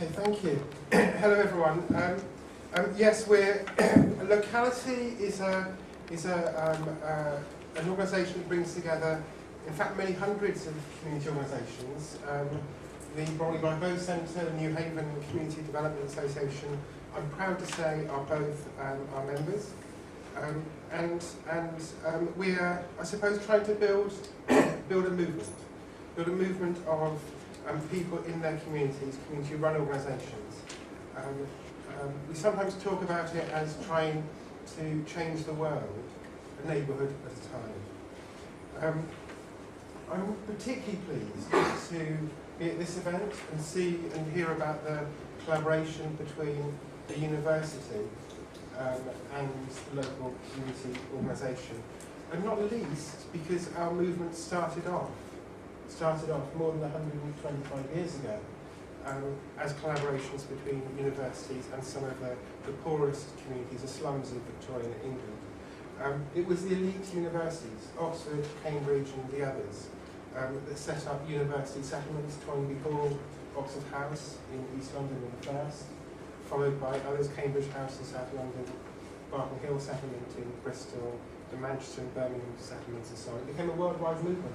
Okay, thank you. Hello, everyone. Yes, we're Locality is an organisation that brings together, in fact, many hundreds of community organisations. The Bromley By Centre, Newhaven Community Development Association, I'm proud to say, are both our members. We are, I suppose, trying to build a movement of people in their communities, community-run organisations. We sometimes talk about it as trying to change the world, a neighbourhood at a time. I'm particularly pleased to be at this event and see and hear about the collaboration between the university and the local community organisation, and not least because our movement started off more than 125 years ago as collaborations between universities and some of the poorest communities, the slums of Victorian England. It was the elite universities, Oxford, Cambridge and the others, that set up university settlements, Toynbee Hall, Oxford House in East London in the first, followed by others, Cambridge House in South London, Barton Hill settlement in Bristol, the Manchester and Birmingham settlements and so on. It became a worldwide movement.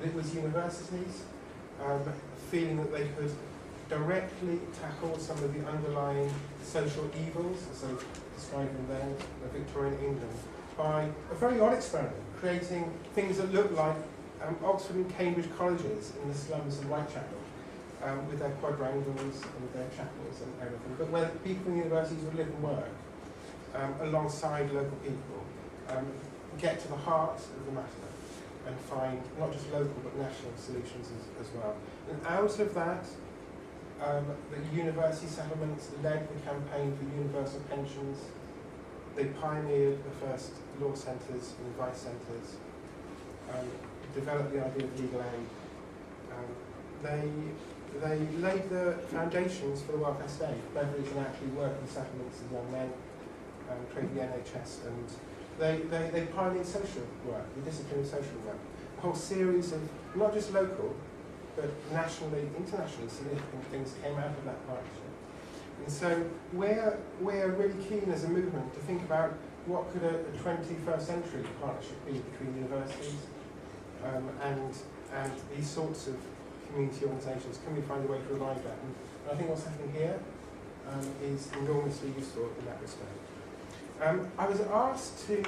It was universities feeling that they could directly tackle some of the underlying social evils, as they described them then, of Victorian England, by a very odd experiment, creating things that looked like Oxford and Cambridge colleges in the slums of Whitechapel, with their quadrangles and their chapels and everything, but where people in universities would live and work alongside local people, get to the heart of the matter, and find not just local but national solutions as well. And out of that, the university settlements led the campaign for universal pensions. They pioneered the first law centres and advice centres, developed the idea of legal aid. They laid the foundations for the welfare state, leveraged and actually worked in settlements as young men, created the NHS, and they pioneered social work, the discipline of social work. A whole series of, not just local, but nationally, internationally significant things came out of that partnership. And so we're really keen as a movement to think about what could a 21st century partnership be between universities and these sorts of community organisations. Can we find a way to revive that? And I think what's happening here is enormously useful in that respect. I was asked to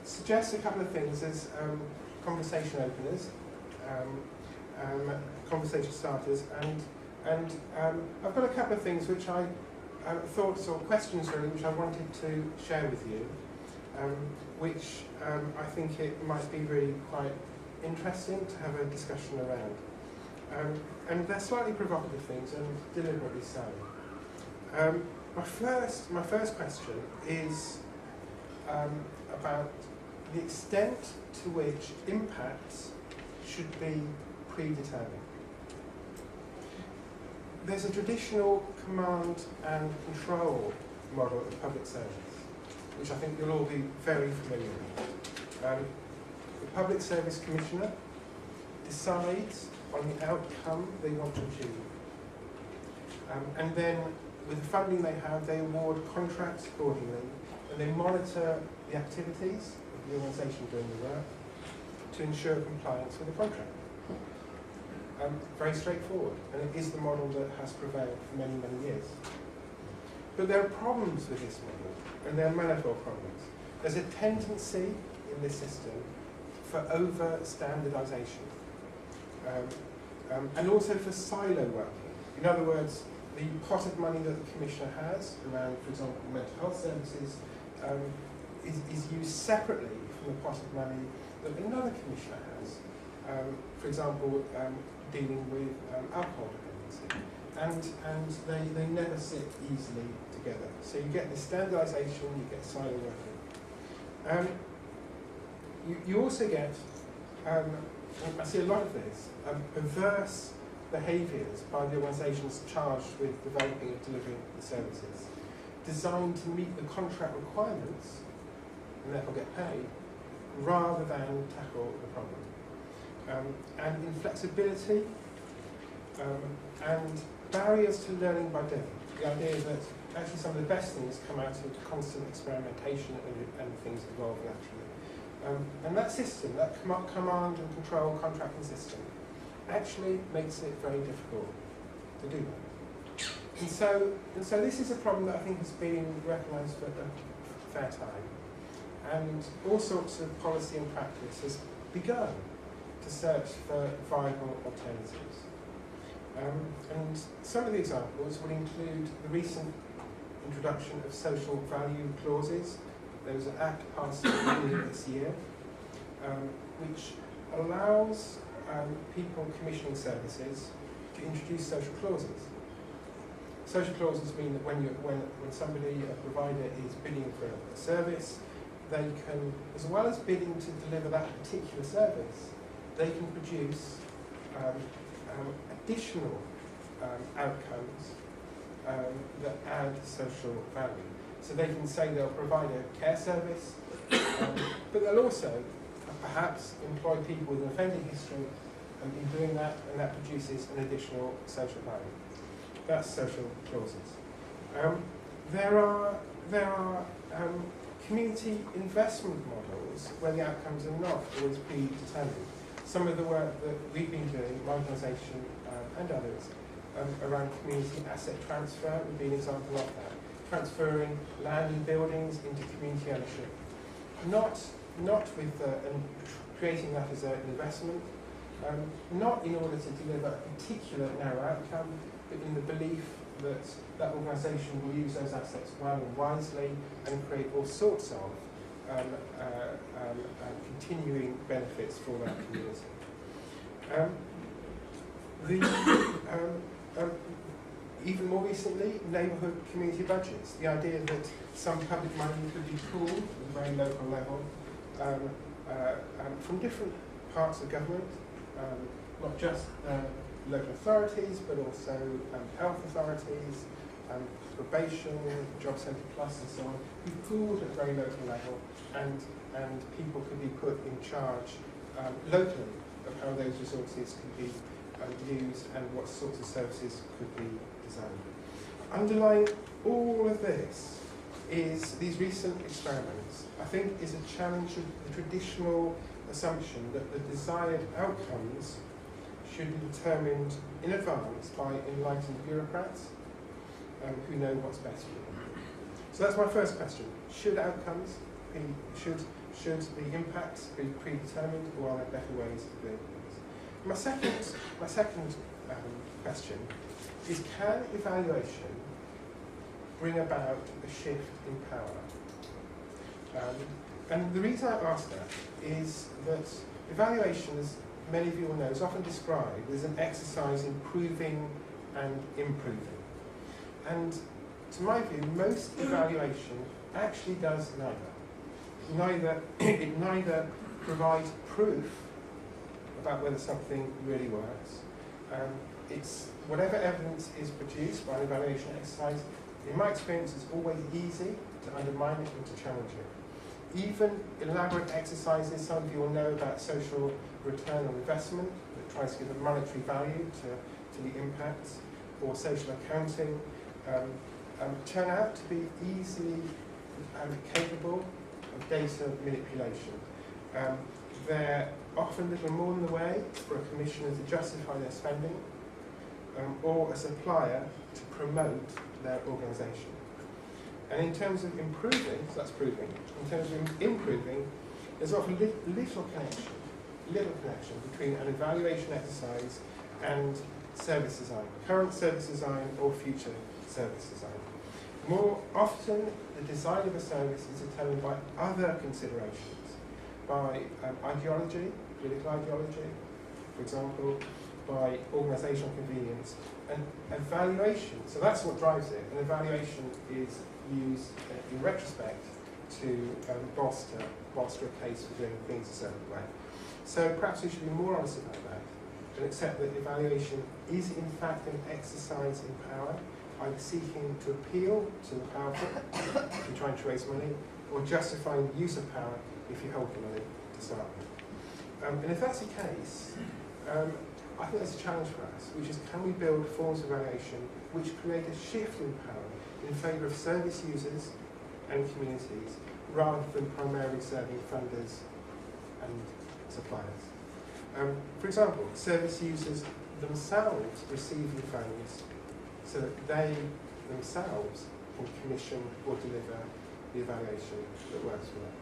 suggest a couple of things as conversation openers, conversation starters, and I've got a couple of things which I thoughts or questions really which I wanted to share with you, which I think it might be really quite interesting to have a discussion around. And they're slightly provocative things, and deliberately so. My first question is about the extent to which impacts should be predetermined. There's a traditional command and control model of public service, which I think you'll all be very familiar with. The Public Service Commissioner decides on the outcome they want to achieve. And then, with the funding they have, they award contracts accordingly, and they monitor the activities of the organisation doing the work to ensure compliance with the contract. Very straightforward, and it is the model that has prevailed for many, many years. But there are problems with this model, and there are manifold problems. There's a tendency in this system for over-standardisation, and also for silo working. In other words, the pot of money that the Commissioner has around, for example, mental health services, is used separately from the pot of money that another Commissioner has, for example, dealing with alcohol dependency. And they never sit easily together. So you get this standardisation, you get silo working. You also get, I see a lot of this, perverse behaviours by the organisations charged with developing and delivering the services, designed to meet the contract requirements and therefore get paid, rather than tackle the problem. And inflexibility, and barriers to learning by doing. The idea that actually some of the best things come out of constant experimentation and things evolve naturally. And that system, that command and control contracting system, actually makes it very difficult to do that. And so this is a problem that I think has been recognised for a fair time. And all sorts of policy and practice has begun to search for viable alternatives. And some of the examples would include the recent introduction of social value clauses. There was an act passed earlier this year, which allows people commissioning services to introduce social clauses. Social clauses mean that when somebody, a provider, is bidding for a service, they can, as well as bidding to deliver that particular service, they can produce additional outcomes that add social value. So they can say they'll provide a care service, but they'll also perhaps employ people with an offending history in doing that, and that produces an additional social value. That's social clauses. There are community investment models where the outcomes are not always predetermined. Some of the work that we've been doing, my organisation and others, around community asset transfer would be an example of that. Transferring land and buildings into community ownership. Not with creating that as an investment, not in order to deliver a particular narrow outcome, but in the belief that that organisation will use those assets well and wisely and create all sorts of continuing benefits for that community. Even more recently, neighbourhood community budgets. The idea that some public money could be pooled at a very local level from different parts of government, not just local authorities, but also health authorities, probation, Job Centre Plus, and so on, be pooled at a very local level, and people could be put in charge locally of how those resources could be used and what sorts of services could be designed. Underlying all of this is these recent experiments, I think, is a challenge of the traditional assumption that the desired outcomes should be determined in advance by enlightened bureaucrats who know what's best for them. So that's my first question. Should outcomes be, should the impacts be predetermined, or are there better ways of doing things? My second question is, can evaluation bring about a shift in power? And the reason I ask that is that evaluation, as many of you will know, is often described as an exercise in proving and improving. And to my view, most evaluation actually does neither. It neither provides proof about whether something really works. It's whatever evidence is produced by an evaluation exercise, in my experience, it's always easy to undermine it and to challenge it. Even elaborate exercises, some of you will know about social return on investment, that tries to give a monetary value to the impacts, or social accounting, turn out to be easily capable of data manipulation. They're often little more in the way for a commissioner to justify their spending, or a supplier to promote their organisation. And in terms of improving, so that's proving, in terms of improving, there's often little connection between an evaluation exercise and service design, current service design or future service design. More often, the design of a service is determined by other considerations, by ideology, political ideology, for example, by organisational convenience, and evaluation. So that's what drives it. And evaluation is used in retrospect to bolster a case for doing things a certain way. So perhaps we should be more honest about that and accept that evaluation is in fact an exercise in power, either seeking to appeal to the powerful if you're trying to raise money, or justifying the use of power if you hold the money to start with. And if that's the case, I think there's a challenge for us, which is can we build forms of evaluation which create a shift in power in favour of service users and communities, rather than primarily serving funders and suppliers. For example, service users themselves receiving funds so that they themselves can commission or deliver the evaluation that works for them.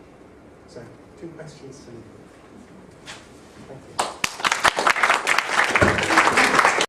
So, 2 questions to leave with. Thank you.